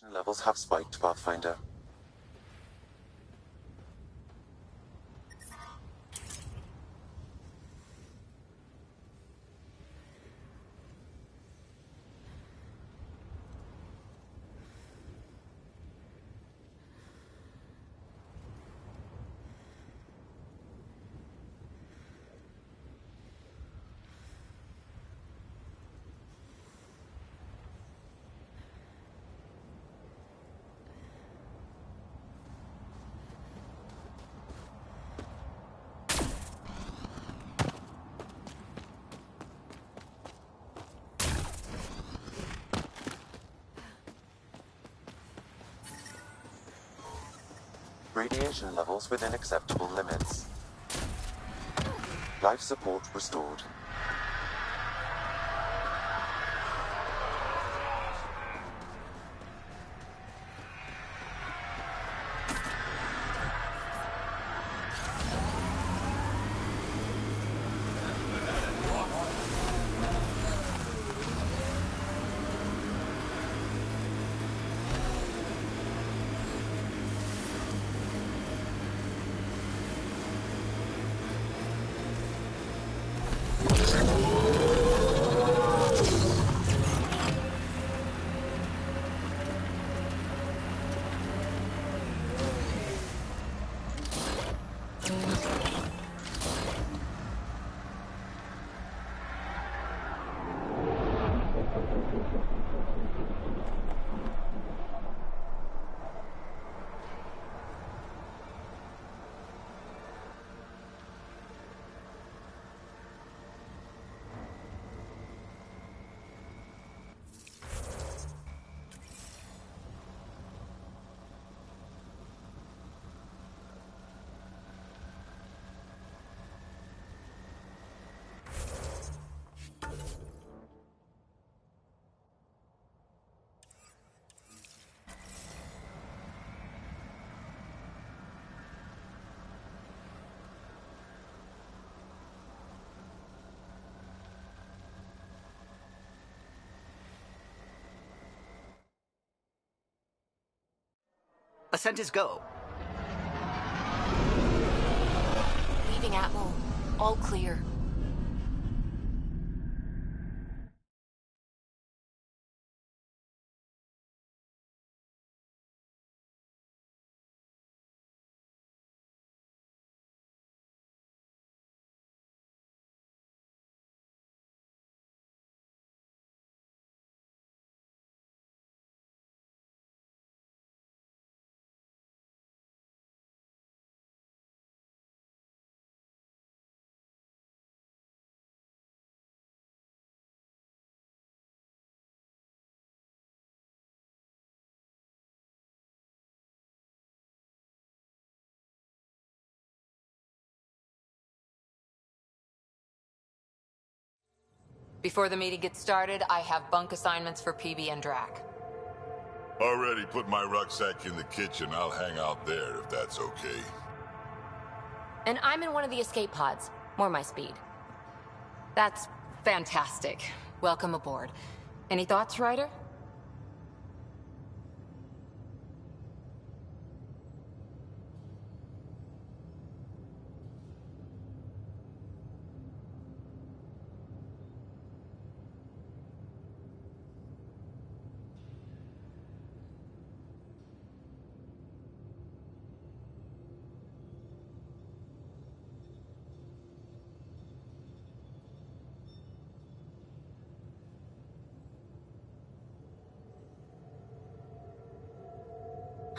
Radiation levels have spiked, Pathfinder. Radiation levels within acceptable limits. Life support restored. Ascent is go. Leaving Atmo. All clear. Before the meeting gets started, I have bunk assignments for PB and Drac. Already put my rucksack in the kitchen. I'll hang out there if that's okay. And I'm in one of the escape pods. More my speed. That's fantastic. Welcome aboard. Any thoughts, Ryder?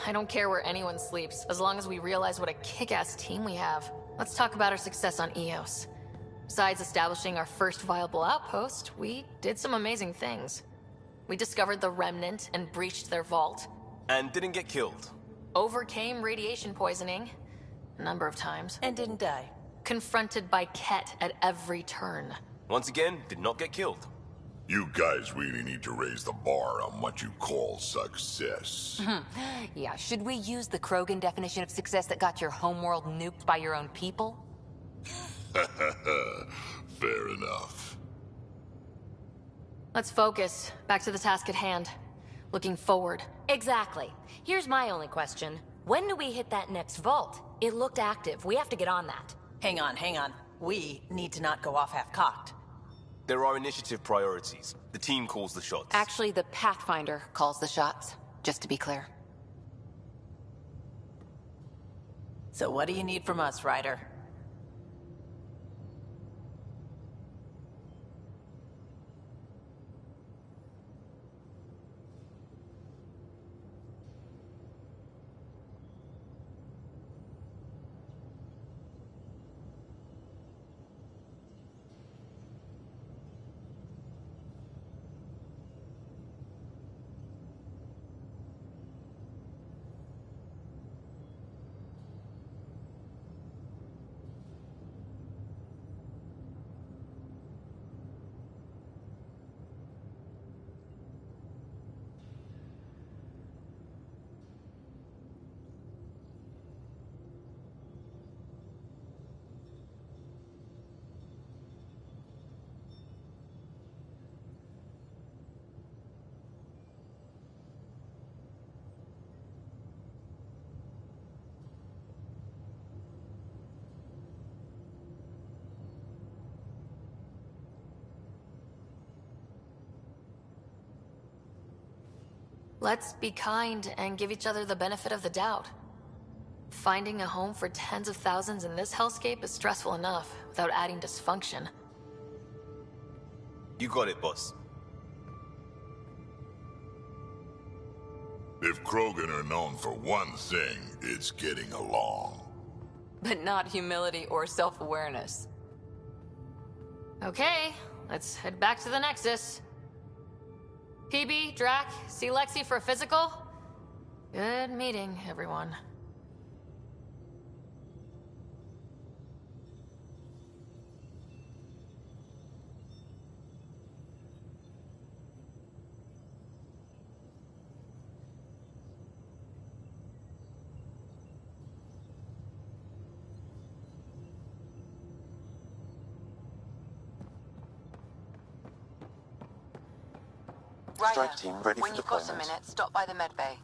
I don't care where anyone sleeps, as long as we realize what a kick-ass team we have. Let's talk about our success on Eos. Besides establishing our first viable outpost, we did some amazing things. We discovered the Remnant and breached their vault. And didn't get killed. Overcame radiation poisoning a number of times. And didn't die. Confronted by Ket at every turn. Once again, did not get killed. You guys really need to raise the bar on what you call success. Yeah, should we use the Krogan definition of success that got your homeworld nuked by your own people? Fair enough. Let's focus. Back to the task at hand. Looking forward. Exactly. Here's my only question. When do we hit that next vault? It looked active. We have to get on that. Hang on, hang on. We need to not go off half-cocked. There are initiative priorities. The team calls the shots. Actually, the Pathfinder calls the shots, just to be clear. So what do you need from us, Ryder? Let's be kind and give each other the benefit of the doubt. Finding a home for tens of thousands in this hellscape is stressful enough, without adding dysfunction. You got it, boss. If Krogan are known for one thing, it's getting along. But not humility or self-awareness. Okay, let's head back to the Nexus. PB, Drac, see Lexi for a physical? Good meeting, everyone. Strike team ready When for you've got a deployment. minute, stop by the med bay.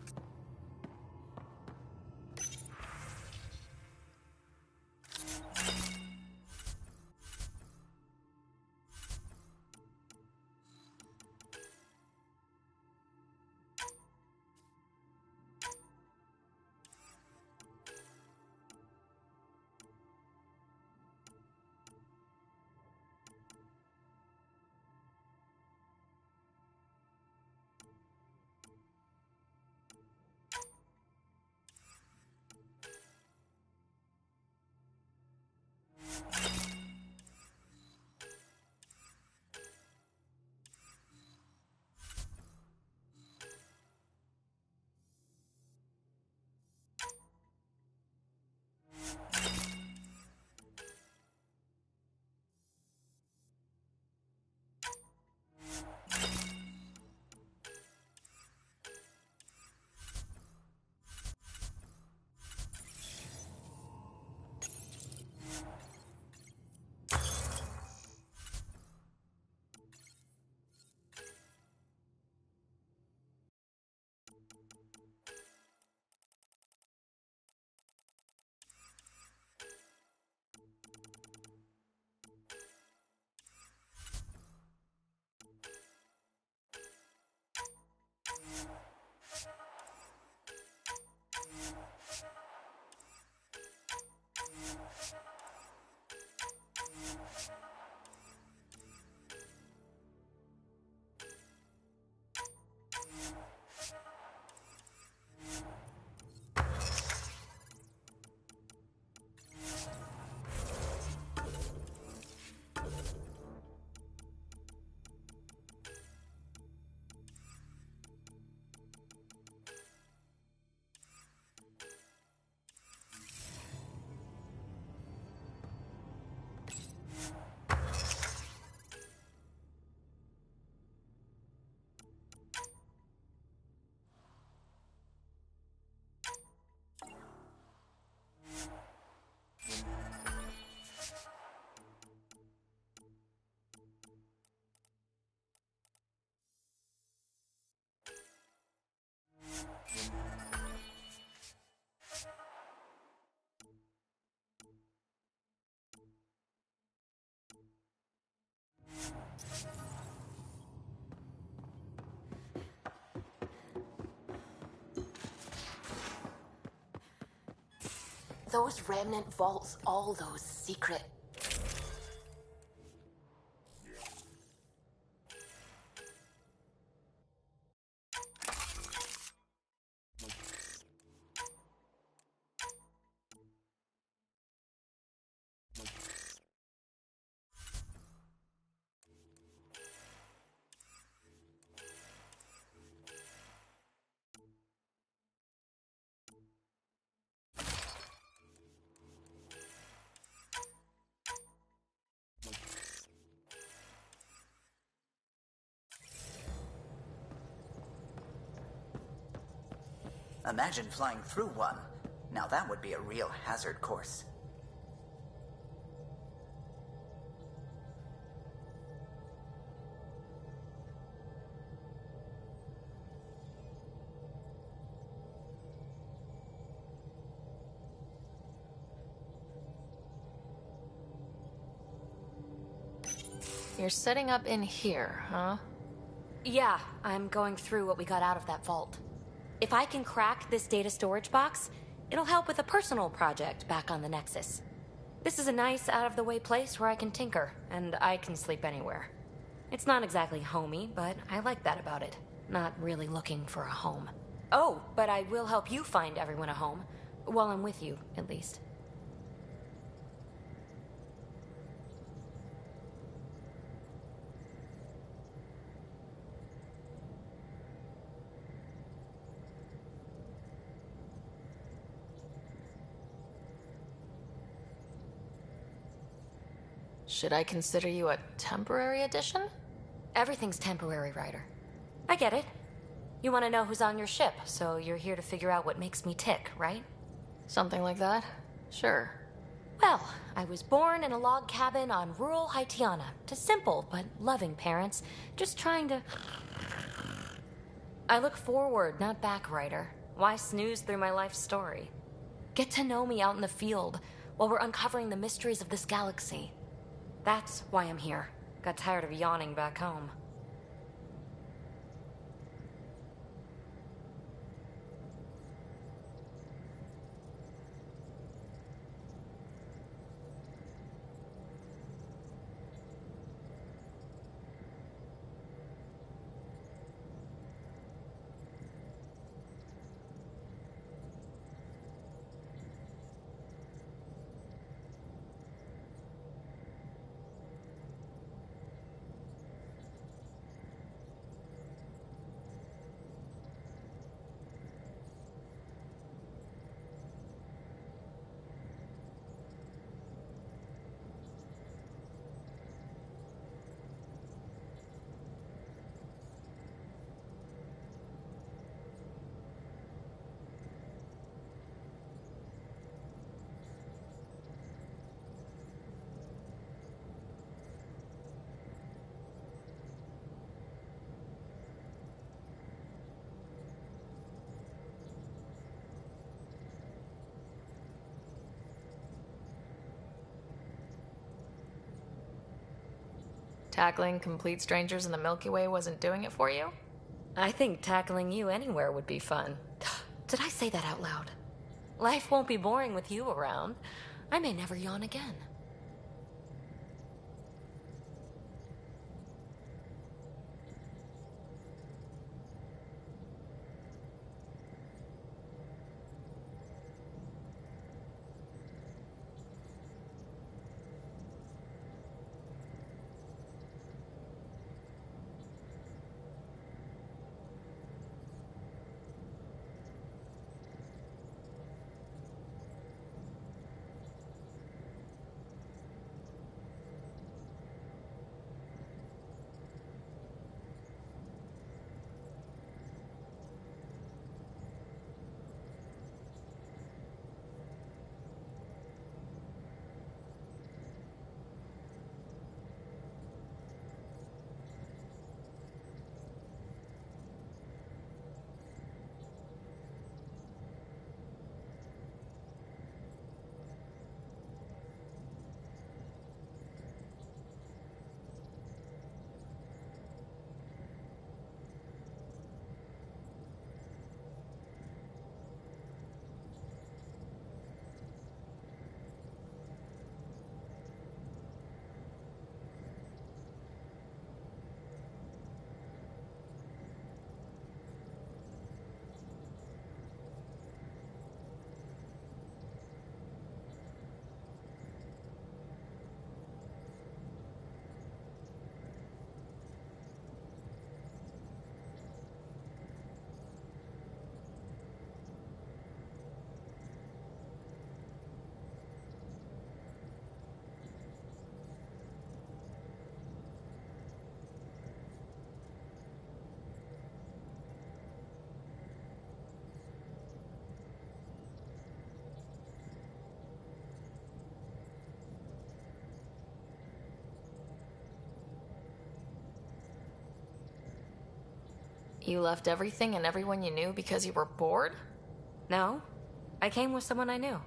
Those remnant vaults, all those secret... Imagine flying through one. Now that would be a real hazard course. You're setting up in here, huh? Yeah, I'm going through what we got out of that vault. If I can crack this data storage box, it'll help with a personal project back on the Nexus. This is a nice, out-of-the-way place where I can tinker, and I can sleep anywhere. It's not exactly homey, but I like that about it. Not really looking for a home. Oh, but I will help you find everyone a home. While I'm with you, at least. Should I consider you a temporary addition? Everything's temporary, Ryder. I get it. You want to know who's on your ship, so you're here to figure out what makes me tick, right? Something like that? Sure. Well, I was born in a log cabin on rural Haitiana to simple but loving parents, just trying to... I look forward, not back, Ryder. Why snooze through my life story? Get to know me out in the field while we're uncovering the mysteries of this galaxy. That's why I'm here. Got tired of yawning back home. Tackling complete strangers in the Milky Way wasn't doing it for you? I think tackling you anywhere would be fun. Did I say that out loud? Life won't be boring with you around. I may never yawn again. You left everything and everyone you knew because you were bored? No, I came with someone I knew.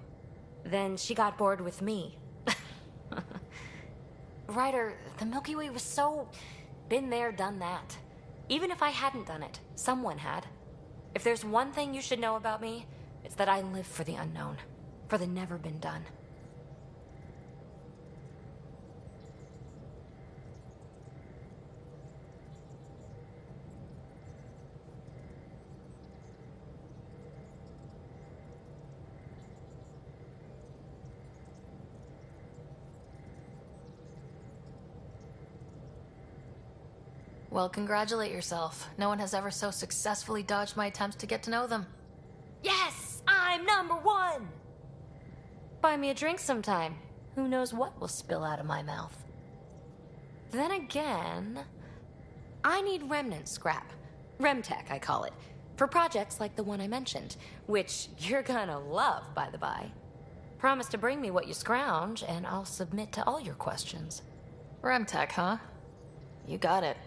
Then she got bored with me. Ryder, the Milky Way was so... been there, done that. Even if I hadn't done it, someone had. If there's one thing you should know about me, it's that I live for the unknown. For the never been done. Well, congratulate yourself. No one has ever so successfully dodged my attempts to get to know them. Yes! I'm #1! Buy me a drink sometime. Who knows what will spill out of my mouth. Then again, I need remnant scrap. Remtech, I call it. For projects like the one I mentioned, which you're gonna love, by the by. Promise to bring me what you scrounge, and I'll submit to all your questions. Remtech, huh? You got it.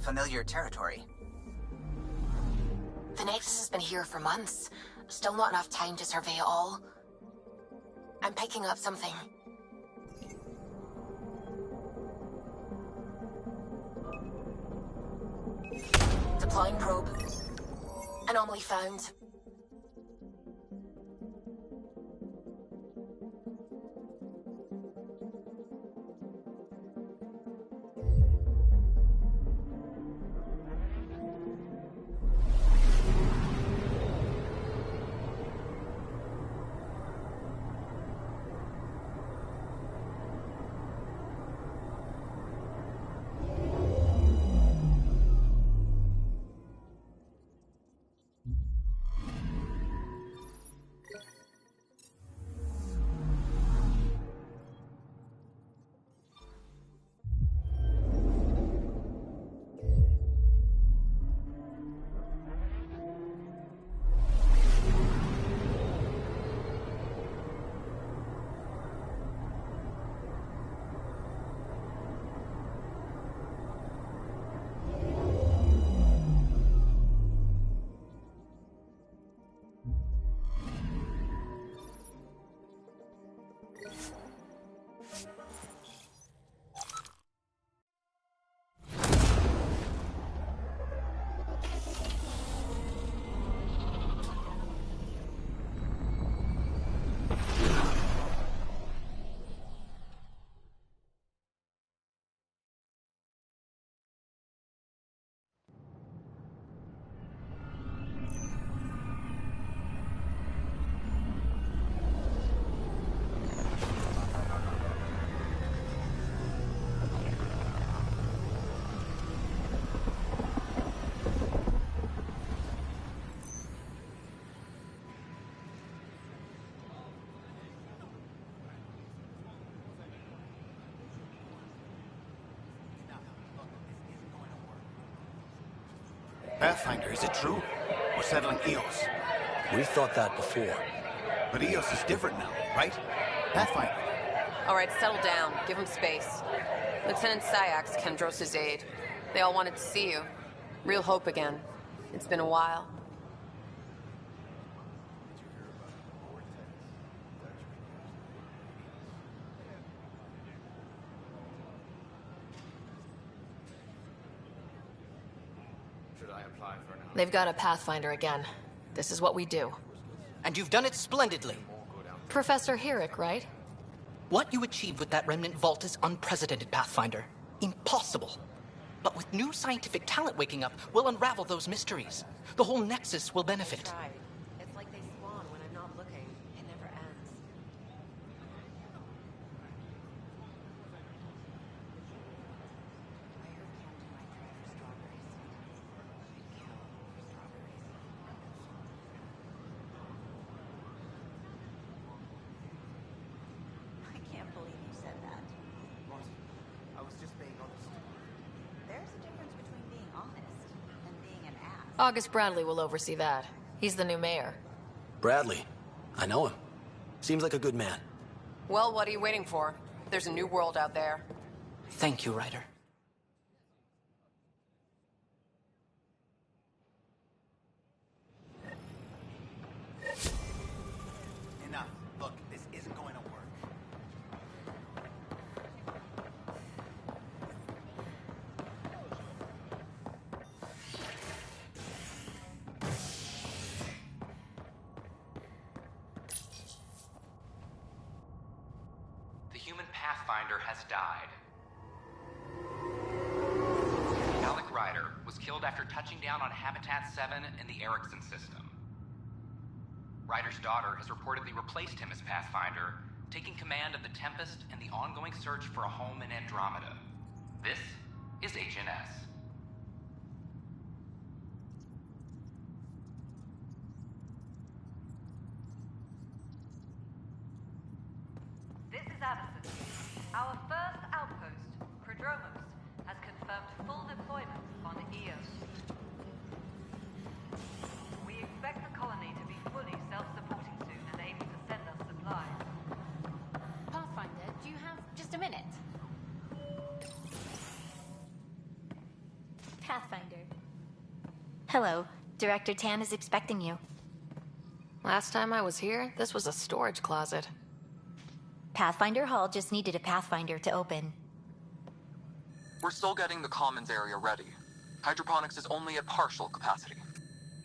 Familiar territory. The Nexus has been here for months. Still not enough time to survey it all. I'm picking up something. Deploying probe. Anomaly found. Pathfinder, is it true? We're settling Eos. We thought that before. But Eos is different now, right? Pathfinder. All right, settle down. Give him space. Lieutenant Syax, Kendros' aide. They all wanted to see you. Real hope again. It's been a while. They've got a Pathfinder again. This is what we do. And you've done it splendidly. Professor Herrick, right? What you achieved with that remnant vault is unprecedented, Pathfinder. Impossible. But with new scientific talent waking up, we'll unravel those mysteries. The whole Nexus will benefit. Right. It's like they spawn when I'm not looking. It never ends. I can't believe you said that. What? I was just being honest. There's a difference between being honest and being an ass. August Bradley will oversee that. He's the new mayor. Bradley. I know him. Seems like a good man. Well, what are you waiting for? There's a new world out there. Thank you, Ryder. Enough. Look, this isn't going to work. The human Pathfinder has died. Alec Ryder was killed after touching down on Habitat 7 in the Erickson system. Ryder's daughter has reportedly replaced him as Pathfinder, taking command of the Tempest and the ongoing search for a home in Andromeda. This is HNS. This is Addison. Our first outpost, Prodromos, has confirmed full deployment on EOS. We expect the colony to be fully self-supporting soon and able to send us supplies. Pathfinder, do you have just a minute? Pathfinder. Hello. Director Tan is expecting you. Last time I was here, this was a storage closet. Pathfinder Hall just needed a Pathfinder to open. We're still getting the commons area ready. Hydroponics is only at partial capacity.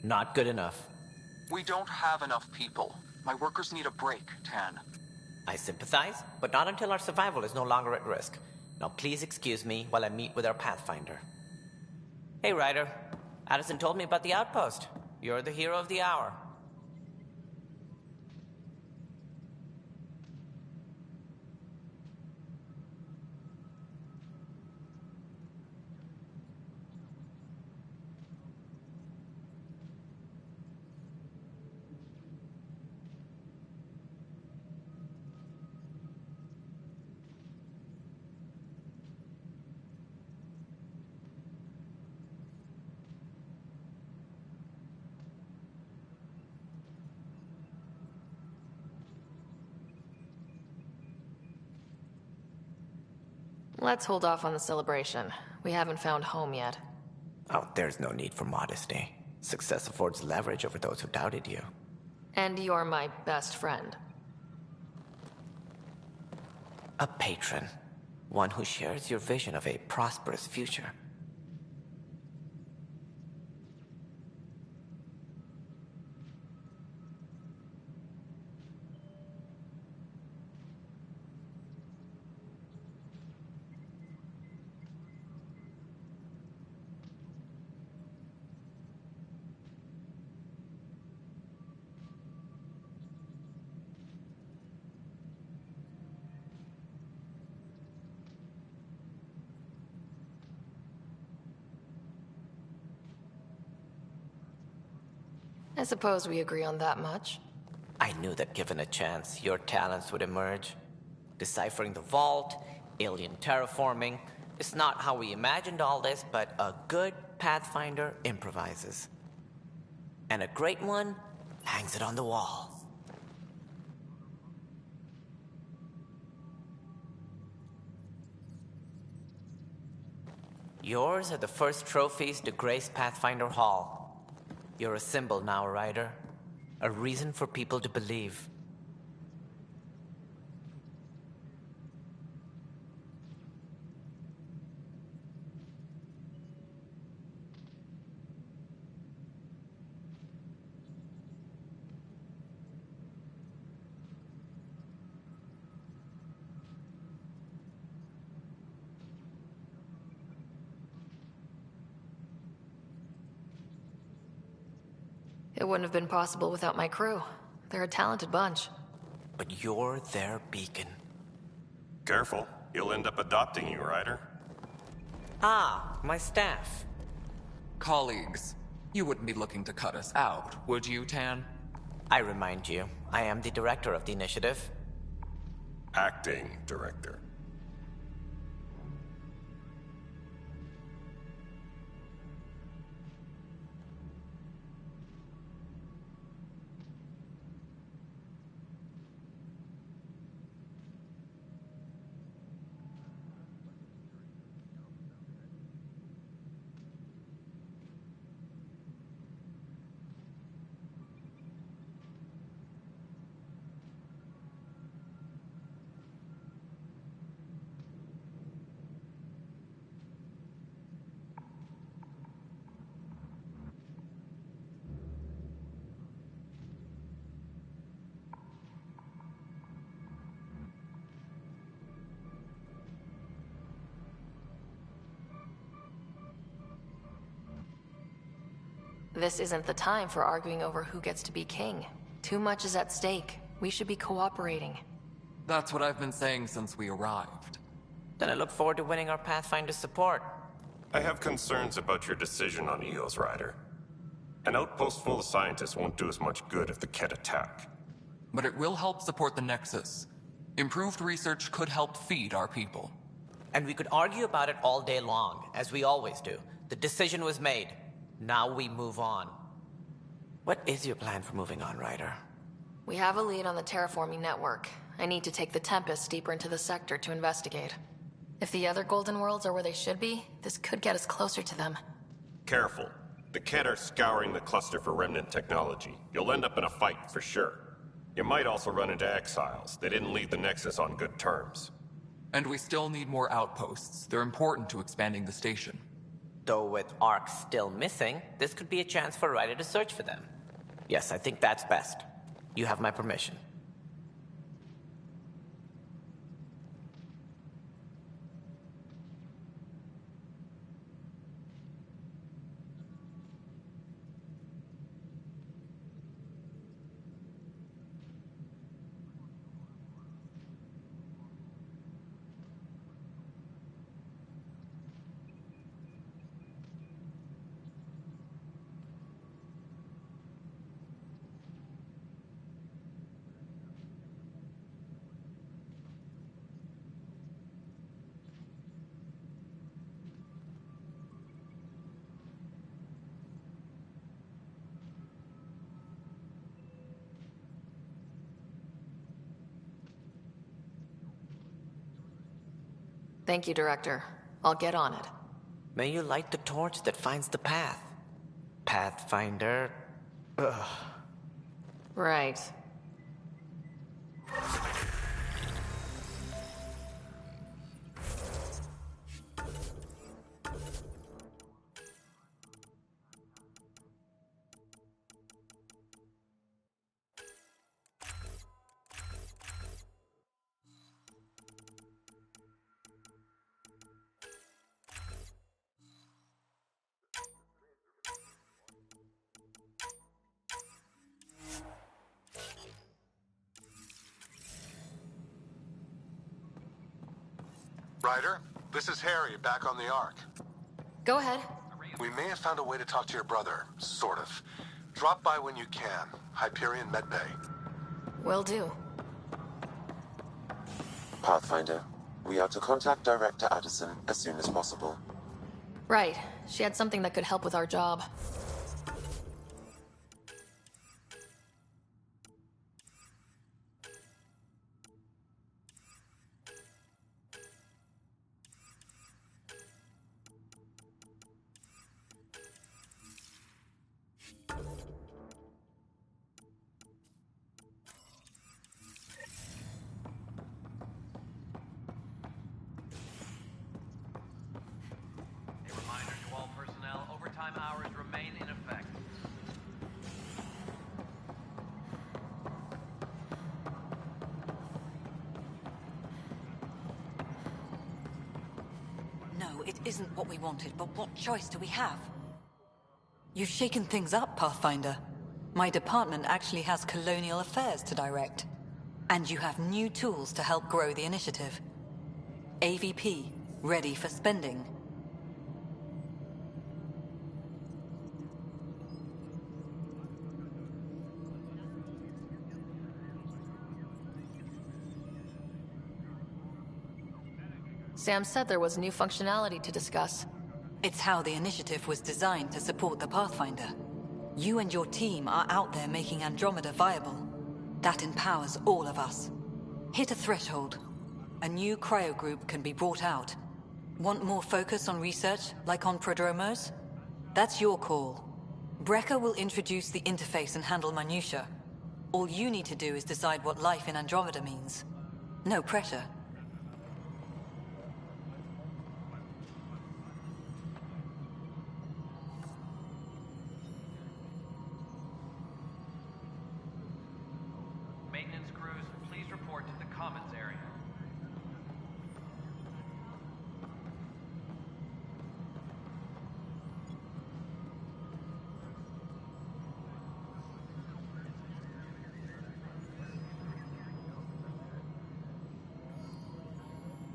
Not good enough. We don't have enough people. My workers need a break, Tan. I sympathize, but not until our survival is no longer at risk. Now please excuse me while I meet with our Pathfinder. Hey, Ryder. Addison told me about the outpost. You're the hero of the hour. Let's hold off on the celebration. We haven't found home yet. Oh, there's no need for modesty. Success affords leverage over those who doubted you. And you're my best friend. A patron. One who shares your vision of a prosperous future. I suppose we agree on that much. I knew that given a chance, your talents would emerge. Deciphering the vault, alien terraforming. It's not how we imagined all this, but a good Pathfinder improvises. And a great one hangs it on the wall. Yours are the first trophies to grace Pathfinder Hall. You're a symbol now, Ryder. A reason for people to believe. It wouldn't have been possible without my crew. They're a talented bunch. But you're their beacon. Careful. He'll end up adopting you, Ryder. Ah, my staff. Colleagues, you wouldn't be looking to cut us out, would you, Tan? I remind you, I am the director of the initiative. Acting director. This isn't the time for arguing over who gets to be king. Too much is at stake. We should be cooperating. That's what I've been saying since we arrived. Then I look forward to winning our Pathfinder support. I have concerns about your decision on EOS, Ryder. An outpost full of scientists won't do as much good if the Kett attack. But it will help support the Nexus. Improved research could help feed our people. And we could argue about it all day long, as we always do. The decision was made. Now we move on. What is your plan for moving on, Ryder? We have a lead on the terraforming network. I need to take the Tempest deeper into the sector to investigate. If the other Golden Worlds are where they should be, this could get us closer to them. Careful. The Kett are scouring the cluster for remnant technology. You'll end up in a fight, for sure. You might also run into exiles. They didn't leave the Nexus on good terms. And we still need more outposts. They're important to expanding the station. Though with Ark still missing, this could be a chance for Ryder to search for them. Yes, I think that's best. You have my permission. Thank you, Director. I'll get on it. May you light the torch that finds the path. Pathfinder... Ugh. Right. Ryder, this is Harry, back on the Ark. Go ahead. We may have found a way to talk to your brother, sort of. Drop by when you can. Hyperion Medbay. Will do. Pathfinder, we are to contact Director Addison as soon as possible. Right. She had something that could help with our job. No, it isn't what we wanted, but what choice do we have? You've shaken things up, Pathfinder. My department actually has colonial affairs to direct. And you have new tools to help grow the initiative. AVP, ready for spending. Sam said there was new functionality to discuss. It's how the initiative was designed to support the Pathfinder. You and your team are out there making Andromeda viable. That empowers all of us. Hit a threshold. A new cryo group can be brought out. Want more focus on research, like on prodromos? That's your call. Brecker will introduce the interface and handle minutiae. All you need to do is decide what life in Andromeda means. No pressure. Maintenance crews, please report to the commons area.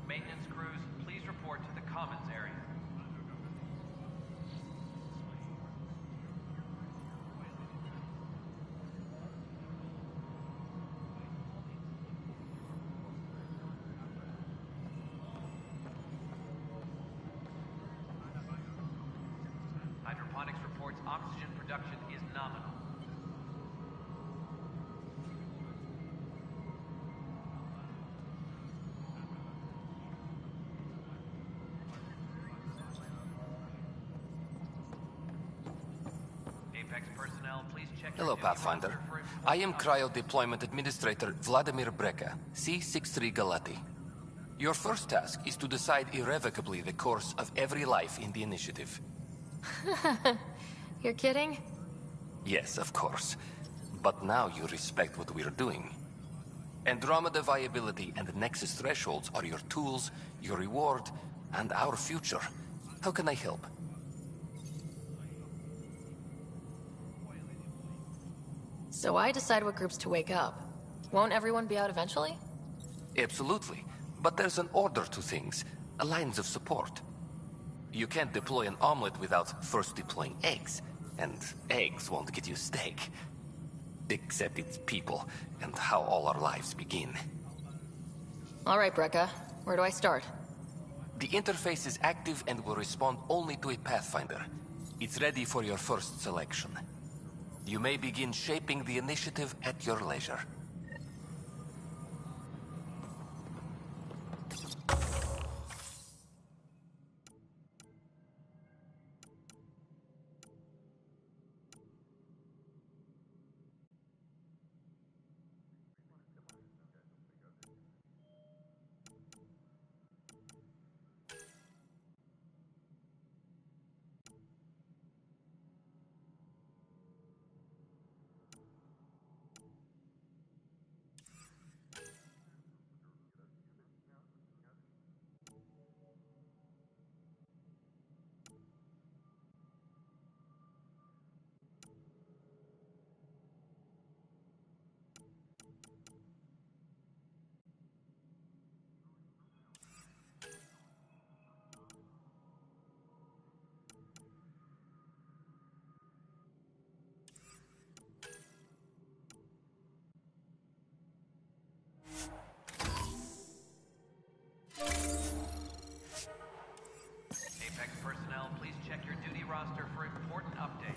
Maintenance crews, please report to the commons area. Hydroponics reports oxygen production is nominal. Apex personnel, please check. Hello, Pathfinder. I am Cryo Deployment Administrator Vladimir Breka, C-63 Galati. Your first task is to decide irrevocably the course of every life in the initiative. You're kidding? Yes, of course. But now you respect what we're doing. Andromeda viability and the Nexus thresholds are your tools, your reward, and our future. How can I help? So I decide what groups to wake up. Won't everyone be out eventually? Absolutely. But there's an order to things, a lines of support. You can't deploy an omelet without first deploying eggs, and eggs won't get you steak. Except it's people, and how all our lives begin. All right, Brecca. Where do I start? The interface is active and will respond only to a Pathfinder. It's ready for your first selection. You may begin shaping the initiative at your leisure. Apex personnel, please check your duty roster for important updates.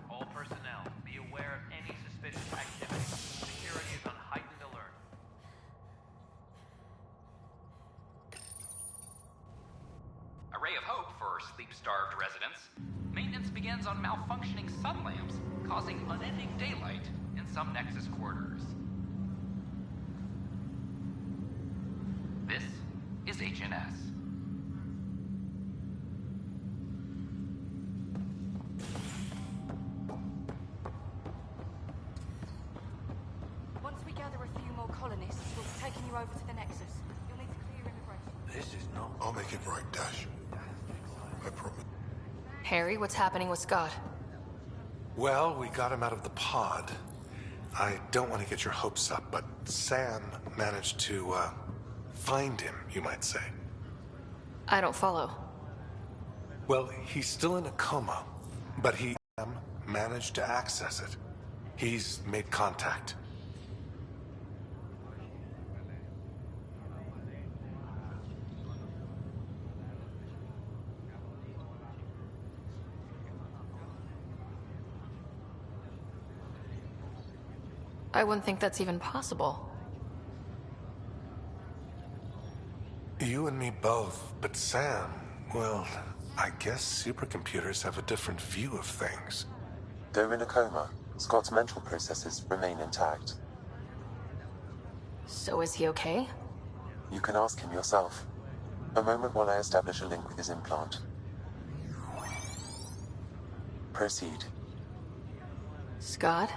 All personnel, be aware of any suspicious activity. Security is on heightened alert. A ray of hope for sleep-starved residents. Maintenance begins on malfunctioning sun lamps, causing unending daylight in some Nexus quarters. This is HNS. over to the Nexus. You'll need to clear immigration. This is no... I'll make it right, Dash. I promise. Harry, what's happening with Scott? Well, we got him out of the pod. I don't want to get your hopes up, but Sam managed to, find him, you might say. I don't follow. Well, he's still in a coma, but he managed to access it. He's made contact. I wouldn't think that's even possible. You and me both, but Sam, well, I guess supercomputers have a different view of things. Though in a coma, Scott's mental processes remain intact. So is he okay? You can ask him yourself. A moment while I establish a link with his implant. Proceed. Scott?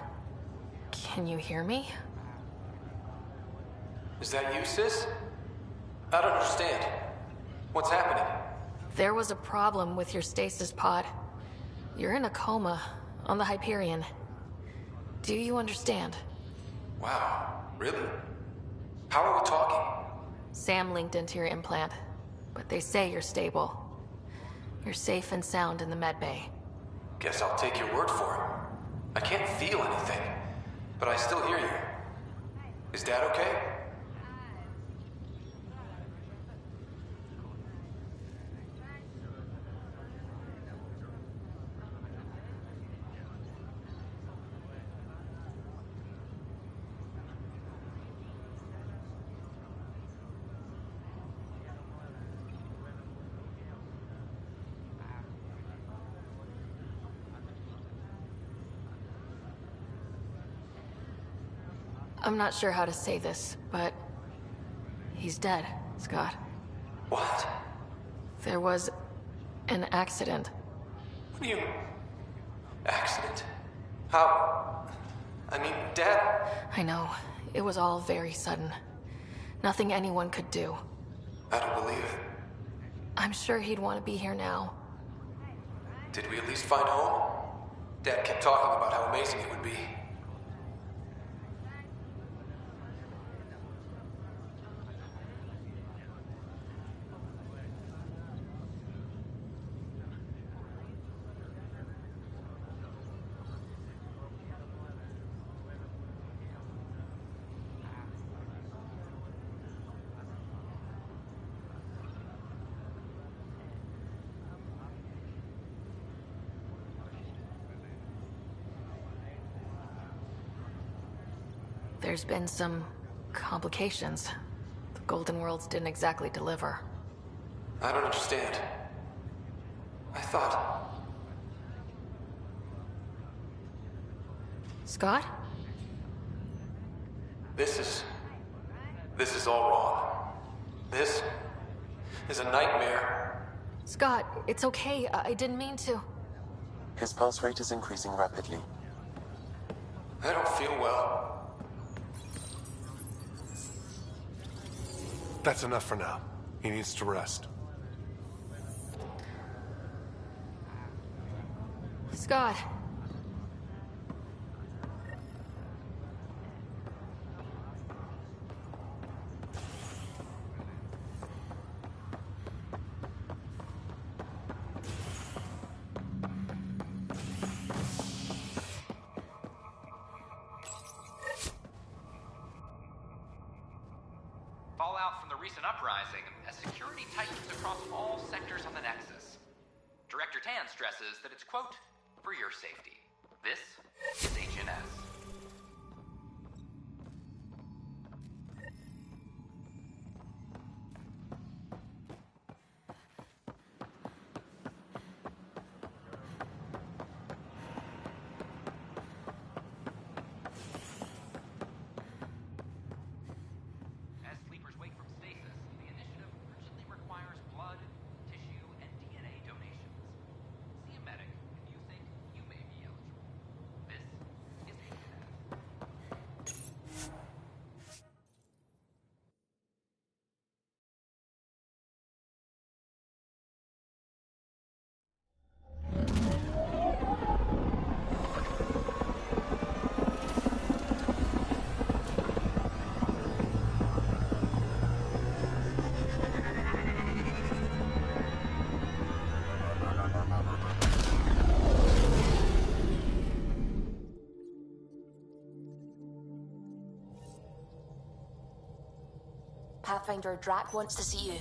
Can you hear me? Is that you, sis? I don't understand. What's happening? There was a problem with your stasis pod. You're in a coma on the Hyperion. Do you understand? Wow, really? How are we talking? Sam linked into your implant, but they say you're stable. You're safe and sound in the medbay. Guess I'll take your word for it. I can't feel anything, but I still hear you. Is Dad okay? I'm not sure how to say this, but he's dead, Scott. What? There was an accident. What do you... Accident? How... I mean, Dad... I know. It was all very sudden. Nothing anyone could do. I don't believe it. I'm sure he'd want to be here now. Did we at least find home? Dad kept talking about how amazing it would be. There's been some complications. The Golden Worlds didn't exactly deliver. I don't understand. I thought... Scott? This is all wrong. This is a nightmare. Scott, it's okay. I didn't mean to. His pulse rate is increasing rapidly. I don't feel well. That's enough for now. He needs to rest. Scott. Fallout from the recent uprising as security tightens across all sectors on the Nexus. Director Tan stresses that it's, quote, for your safety. This is HNS. As sleepers wake from stasis, the initiative urgently requires blood, tissue, and DNA donations. See a medic if you think you may be eligible. This is Pathfinder Drac wants to see you.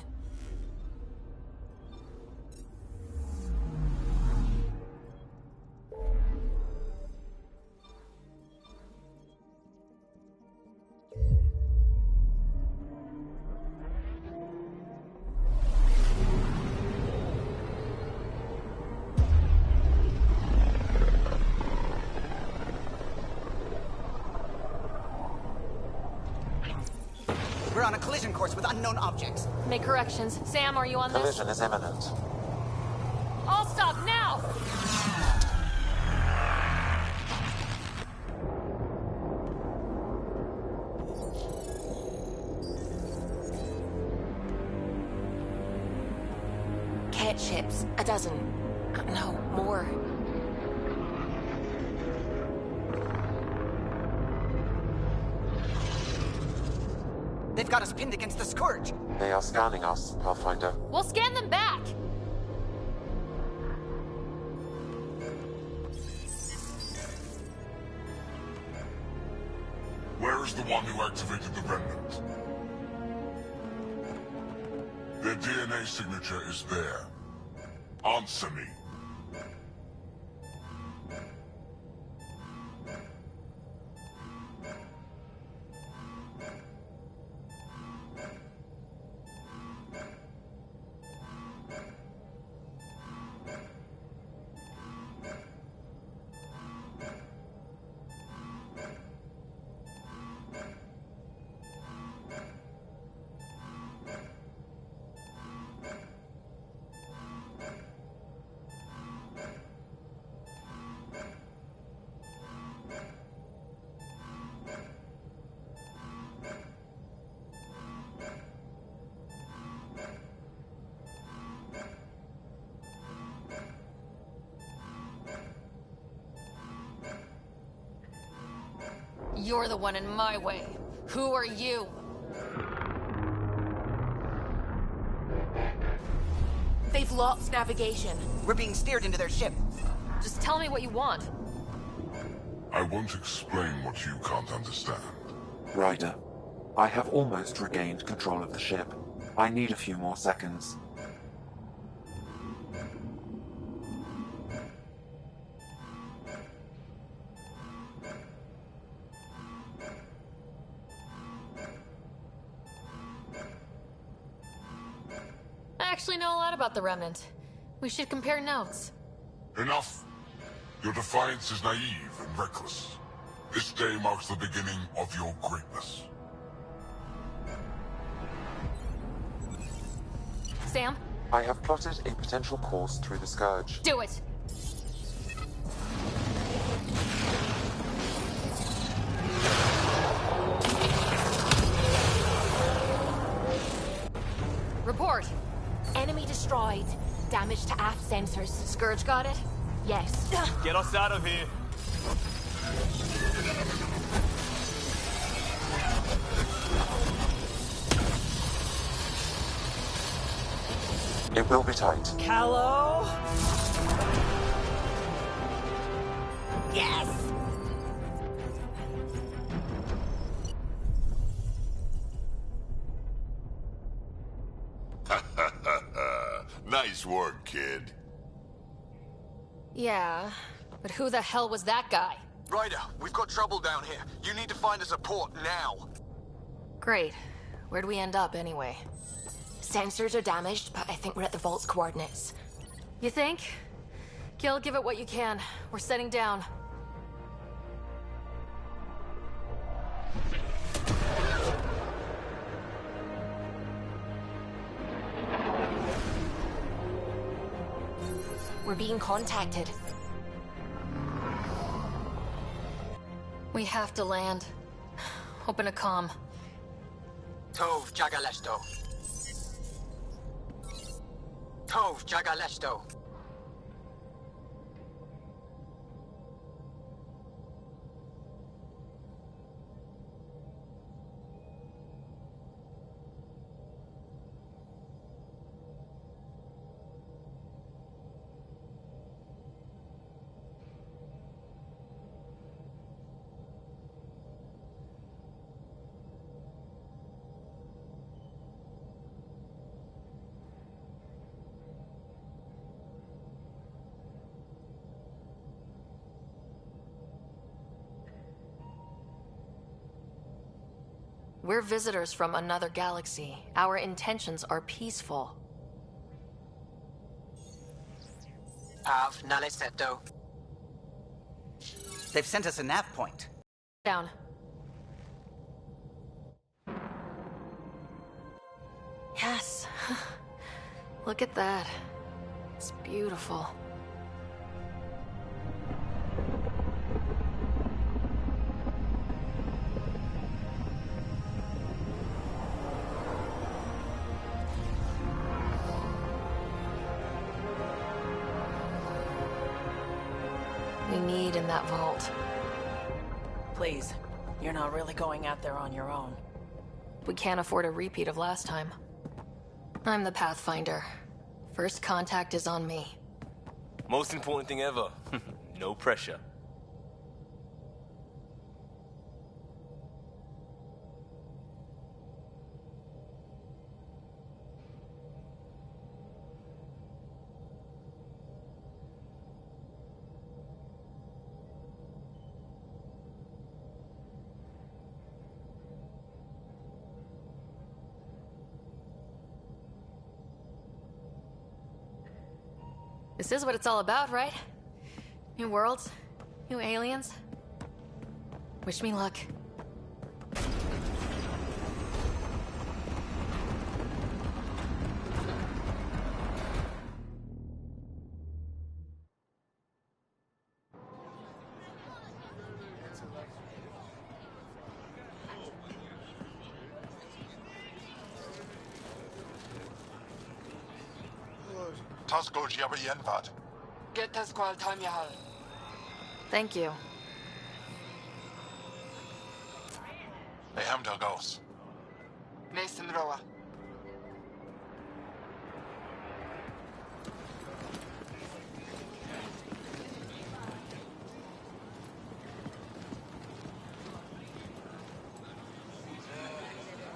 We're on a collision course with unknown objects. Make corrections. Sam, are you on this? Collision is imminent. I'll stop now! Cat ships. A dozen. No, more. They've got us pinned against the Scourge. They are scanning us, Pathfinder. We'll scan them back! Where is the one who activated the Remnant? Their DNA signature is there. Answer me. You're the one in my way. Who are you? They've lost navigation. We're being steered into their ship. Just tell me what you want. I won't explain what you can't understand. Ryder, I have almost regained control of the ship. I need a few more seconds. I actually know a lot about the Remnant. We should compare notes. Enough! Your defiance is naive and reckless. This day marks the beginning of your greatness. Sam? I have plotted a potential course through the Scourge. Do it! Report! Enemy destroyed. Damage to aft sensors. Scourge got it? Yes. Get us out of here. It will be tight. Callow? Yes! Nice work, kid. Yeah, but who the hell was that guy? Ryder, we've got trouble down here. You need to find us a port now. Great. Where'd we end up, anyway? Sensors are damaged, but I think we're at the vault's coordinates. You think? Gil, give it what you can. We're setting down. We're being contacted. We have to land. Open a comm. Tov Jagalesto. Tov Jagalesto. we're visitors from another galaxy. Our intentions are peaceful. They've sent us a nav point. Down. Yes. Look at that. It's beautiful. We need in that vault. Please, you're not really going out there on your own. We can't afford a repeat of last time. I'm the Pathfinder. First contact is on me. Most important thing ever. No pressure. This is what it's all about, right? New worlds, new aliens. Wish me luck. Thank you.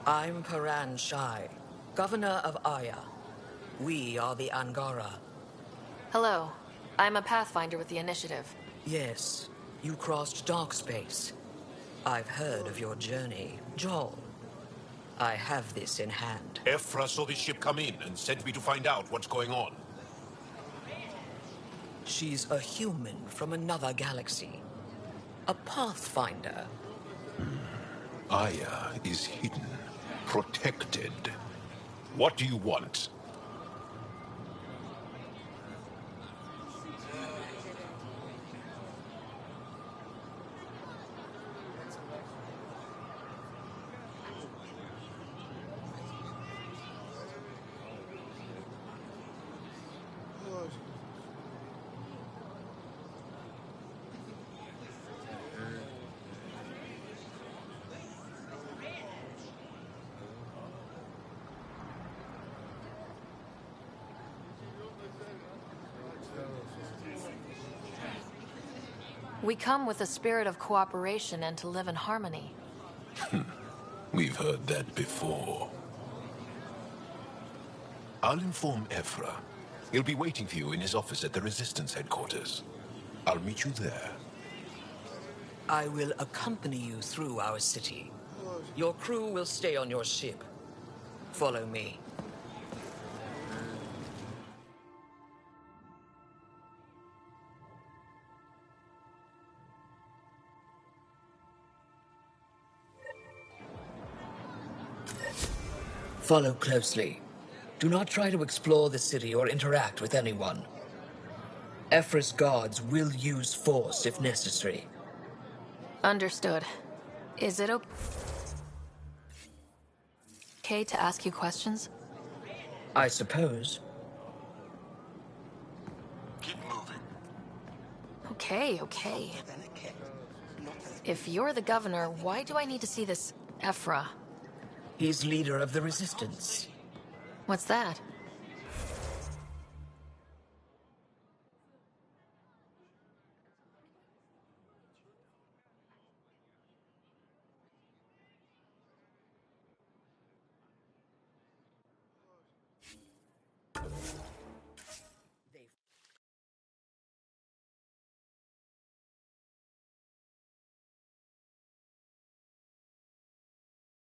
I'm Paran Shai, Governor of Aya. We are the Angara. Hello. I'm a Pathfinder with the Initiative. Yes, you crossed dark space. I've heard of your journey, Joel. I have this in hand. Ephra saw this ship come in and sent me to find out what's going on. She's a human from another galaxy. A Pathfinder. Aya is hidden, protected. What do you want? We come with a spirit of cooperation and to live in harmony. We've heard that before. I'll inform Ephra. He'll be waiting for you in his office at the Resistance headquarters. I'll meet you there. I will accompany you through our city. Your crew will stay on your ship. Follow me. Follow closely. Do not try to explore the city or interact with anyone. Ephra's guards will use force if necessary. Understood. Is it okay to ask you questions? I suppose. Okay. If you're the governor, why do I need to see this Ephra? He's leader of the Resistance. What's that?